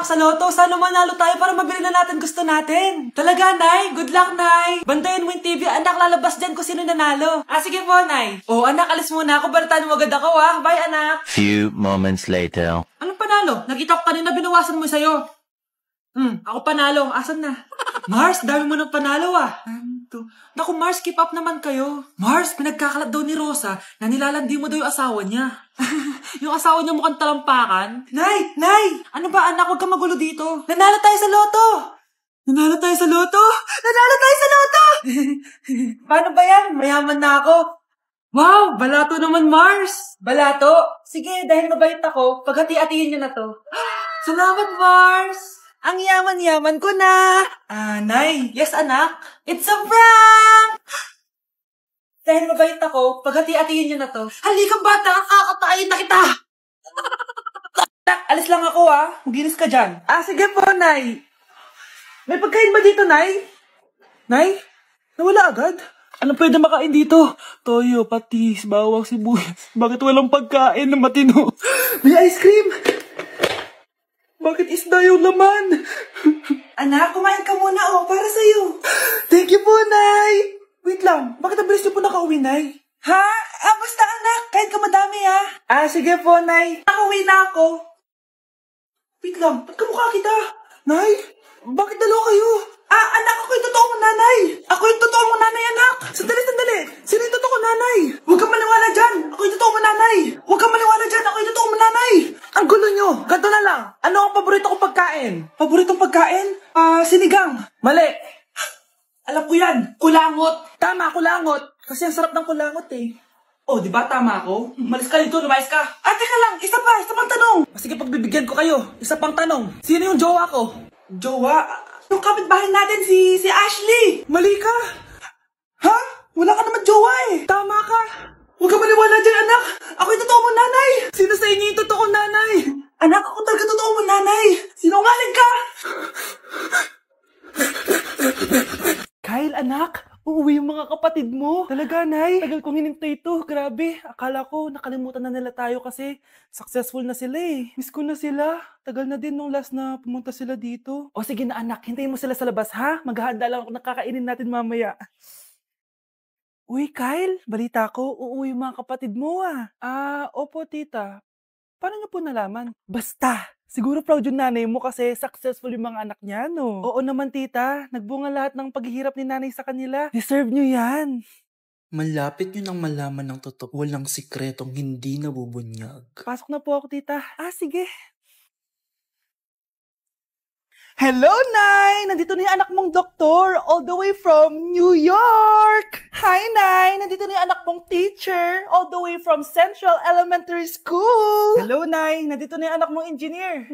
anak sa loto. Sana manalo tayo para mabili na natin gusto natin. Talaga, Nay? Good luck, Nay. Bantayan mo yung TV, anak. Lalabas dyan kung sino nanalo. Sige po, Nay. Anak, alis muna ako. Balitaan mo agad ako, Bye, anak. Few moments later. Anong panalo? Nakita ko kanina binawasan mo sa'yo. Ako panalo. Asan na? Mars, dami mo ng panalo, Naku, Mars, keep up naman kayo. Mars, pinagkakalat daw ni Rosa na nilalandi mo daw yung asawa niya. Yung asawa niya mukhang talampakan. Nay! Ano ba, anak? Huwag ka magulo dito. Nanalo tayo sa loto! Nanalo tayo sa loto! Paano ba yan? Mayaman na ako. Wow! Balato naman, Mars! Balato? Sige, dahil mabait ako, paghati-hatiin niyo na to. Salamat, Mars! Ang yaman-yaman ko na! Nay! Yes, anak? It's a prank! Dahil mabait ako, paghati-hatiin niyo na to. Halika, bata! Kakatayin na kita! Anak, alis lang ako, Maginis ka dyan. Sige po, Nay. May pagkain ba dito, Nay? Nay? Nawala agad? Ano pwede makain dito? Toyo, patis, bawang, sibuyas. Bakit walang pagkain na matino? May ice cream! Bakit isda yung laman? Anak, kumain ka muna, para sa'yo. Thank you po, Nay. Wait lang, bakit ang bilis niyo po nakauwi, Nay? Basta anak, kahit ka madami, sige po, Nay. Nakauwi na ako. Wait lang, ba't kamukha kita? Nay, bakit dalawa kayo? Anak, ako yung totoo mong nanay. Ako yung totoo mong nanay, anak. Sandali. Sino yung totoo mong nanay? Huwag kang maniwala dyan. Ako yung totoo mong nanay. Huwag kang maniwala dyan. Ako yung totoo mong nanay. Ang gulo nyo. Ganto na lang. Ano ang paborito kong pagkain? Paboritong pagkain? Sinigang. Mali. Alam ko yan. Kulangot. Tama, kulangot. Kasi ang sarap ng kulangot, di ba tama ako? Malis ka dito, lumayas ka. Teka lang. Isa pang tanong. Sige, pagbibigyan ko kayo. Isa pang tanong. Sino yung jowa ko? Jowa? Yung kapitbahay natin, si Ashley! Mali ka! Wala ka naman jowa Tama ka! Huwag ka maniwala dyan, anak! Ako yung totoo mong nanay! Sino sa inyo yung totoo nanay? Anak, ako talaga totoo mong nanay! Sinungaling ka! Kyle, anak! Uuwi yung mga kapatid mo. Talaga, Nay. Tagal kong hinintay ito. Grabe. Akala ko nakalimutan na nila tayo kasi successful na sila Miss ko na sila. Tagal na din nung last na pumunta sila dito. Sige na, anak. Hintayin mo sila sa labas, ha? Maghahanda lang ako nakakainin natin mamaya. Uy, Kyle. Balita ko, uuwi yung mga kapatid mo, Opo, tita. Paano niyo po nalaman? Basta! Siguro proud yung nanay mo kasi successful yung mga anak niya, no? Oo naman, tita. Nagbunga lahat ng paghihirap ni nanay sa kanila. Deserve nyo yan. Malapit nyo nang malaman ng totoo. Walang sikretong hindi nabubunyag. Pasok na po ako, tita. Sige. Hello, Nay! Nandito na yung anak mong doktor, all the way from New York! Hi, Nay! Nandito na yung anak mong teacher, all the way from Central Elementary School! Hello, Nay! Nandito na yung anak mong engineer.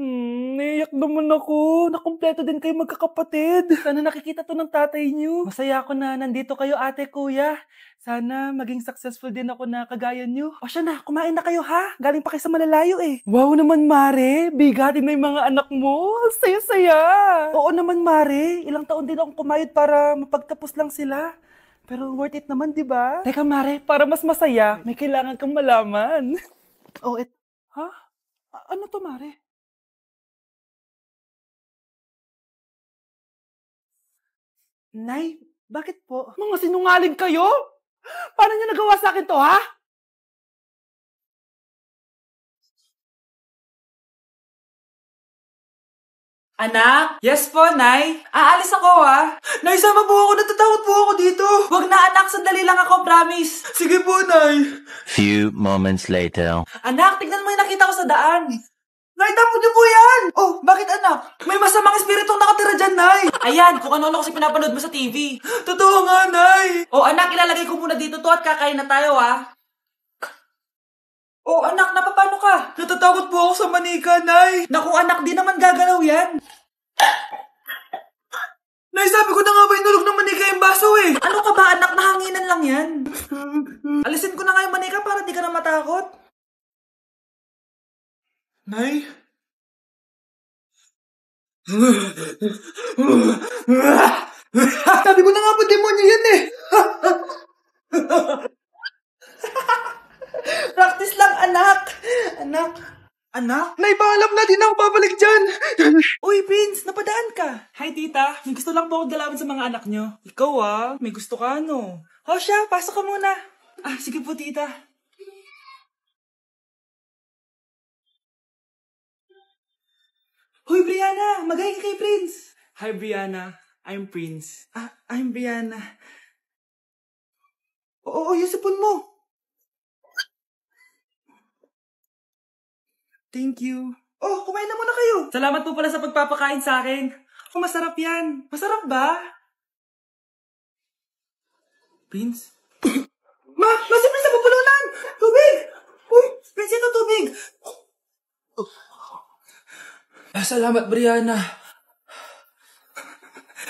Naiyak naman ako. Nakumpleto din kayo magkakapatid. Sana nakikita to ng tatay niyo. Masaya ako na nandito kayo, ate, kuya. Sana maging successful din ako na kagaya niyo. Siya na, kumain na kayo, ha? Galing pa kayo sa malalayo, Wow naman, Mare. Bigatin na yung mga anak mo. Saya-saya. Oo naman, Mare. Ilang taon din akong kumayod para mapagtapos lang sila. Pero worth it naman, di ba? Teka, Mare, para mas masaya, may kailangan kang malaman. Ano to, Mare? Nay, bakit po? Mga sinungaling kayo? Paano niyo nagawa sa akin to, ha? Anak? Yes po, Nay. Aalis ako, Nay, sama po ako. Natatakot po ako dito. Wag na, anak. Sandali lang ako, promise. Sige po, Nay. Few moments later. Anak, tignan mo yung nakita ko sa daan. Nay, tapo niyo po yan. Bakit, anak? May masamang espiritong nakatira dyan, Nay. Ayan, kung ano-ano kasi pinapanood mo sa TV. Totoo nga, Nay. Anak, ilalagay ko muna dito to at kakain na tayo, anak, napapano ka? Natatakot po ako sa manika, Nay. Naku, anak, di naman gagalaw yan. Nay, sabi ko na nga ba inulog ng manika yung baso, Ano ka ba, anak? Nahanginan lang yan. Alisin ko na nga yung manika para di ka na matakot. Nay? Sabi ko na nga po, demonyo yan Practice lang, anak. Anak? Nay, paalam na, di na ako babalik dyan. may gusto lang po akong dalawin sa mga anak nyo. Ikaw may gusto ka no? O siya, pasok ka muna. Sige po tita. Hoy Brianna, magaling ka kay Prince. Hi Brianna, I'm Prince. I'm Brianna. Oo, yung sipon mo. Thank you. Oh, kumain na muna kayo. Salamat po pala sa pagpapakain sa akin. Masarap yan. Masarap ba? Prince? Si Prince na pupulunan! Tubig! Uy, Prince, ito tubig! Salamat, Brianna.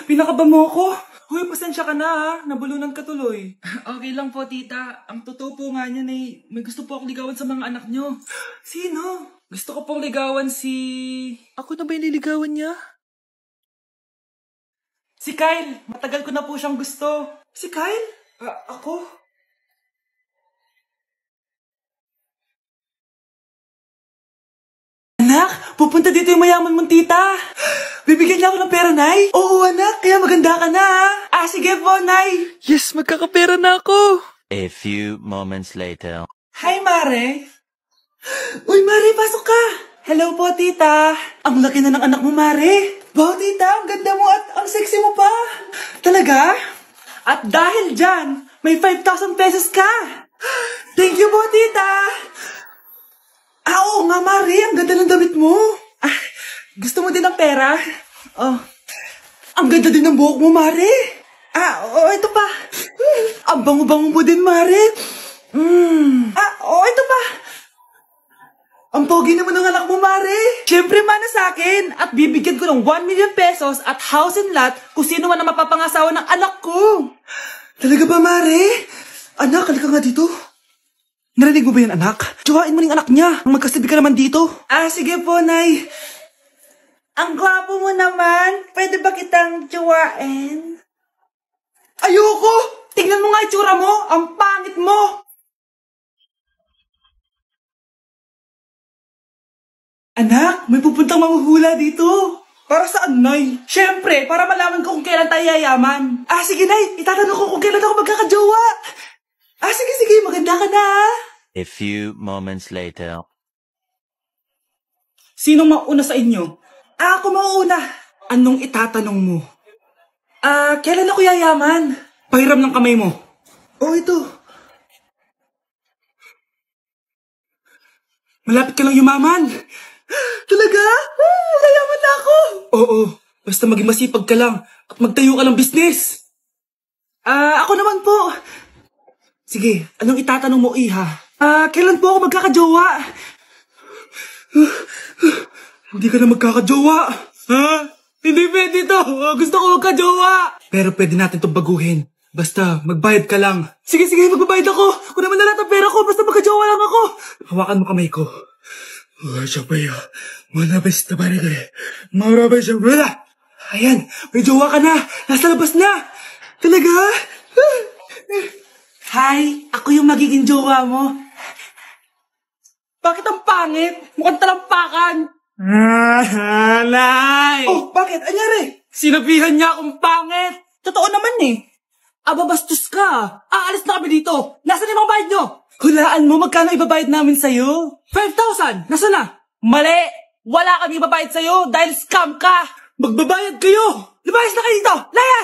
Pinakaba mo ako. Uy, pasensya ka na nabulunan ka tuloy. Okay lang po, tita. Ang totoo po nga niyan may gusto po akong ligawan sa mga anak nyo. Sino? Gusto ko pong ligawan si... Ako na ba yung liligawan niya? Si Kyle. Matagal ko na po siyang gusto. Si Kyle? Ako? Anak, pupunta dito yung mayaman mong tita. Bibigyan niya ako ng pera, Nay? Oo, anak. Kaya maganda ka na, sige po, Nay. Yes, magkakapera na ako. A few moments later. Hi, Mare. Uy, Mare, pasok ka. Hello po, tita. Ang laki na ng anak mo, Mare. Wow, tita, ang ganda mo at ang sexy mo pa. Talaga? At dahil dyan, may 5,000 pesos ka. Thank you po, tita. Oo nga, Mare, ang ganda ng damit mo. Gusto mo din ng pera? Ang ganda din ng buhok mo, Mare. Ito pa. Ang bango-bango mo din, Mare. Ito pa. Ang pogi naman ng anak mo, Mare. Siyempre, mana sa akin. At bibigyan ko ng 1 million pesos at house and lot kung sino man ang mapapangasawa ng anak ko. Talaga ba, Mare? Anak, halika nga dito. Narinig mo ba yan, anak? Tsuhain mo ng anak niya. Magkasabi ka naman dito. Sige po, Nay. Ang gwapo mo naman. Pwede ba kitang tsuhain? Ayoko! Tingnan mo nga itsura mo. Ang pangit mo. Anak, may pupuntang manghuhula dito. Para saan, Nay? Siyempre, para malaman ko kung kailan tayo yayaman. Sige, Nay. Itatanong ko kung kailan ako magkakajowa. Sige. Maganda ka na, A few moments later. Sinong mauna sa inyo? Ako mauna. Anong itatanong mo? Kailan ako yayaman? Pahiram ng kamay mo. Ito. Malapit ka lang yumaman. Talaga? Yayaman na ako. Oo, basta maging masipag ka lang at magtayo ka ng business. Ako naman po. Sige, anong itatanong mo, Iha? Kailan po ako magkakajowa? Hindi ka na magkakajowa. Hindi pwede to. Gusto ko magkajowa. Pero pwede natin itong baguhin. Basta, magbayad ka lang. Sige, magbabayad ako. Kung naman na lahat ang pera ko, basta magkajowa lang ako. Hawakan mo kamay ko. Ayan, may jowa ka na. Nasa labas na. Talaga? Hi, ako yung magiging jowa mo. Bakit ang pangit? Mukhang talampakan. Nay! Bakit? Anyari? Sinabihan niya akong pangit. Totoo naman Ababastos ka. Aalis na kami dito. Nasaan yung mga bayad nyo? Hulaan mo, magkano ibabayad namin sa'yo? 5,000! Nasaan na? Mali! Wala kami ibabayad sa'yo dahil scam ka! Magbabayad kayo! Lumayas na kayo dito! Layas!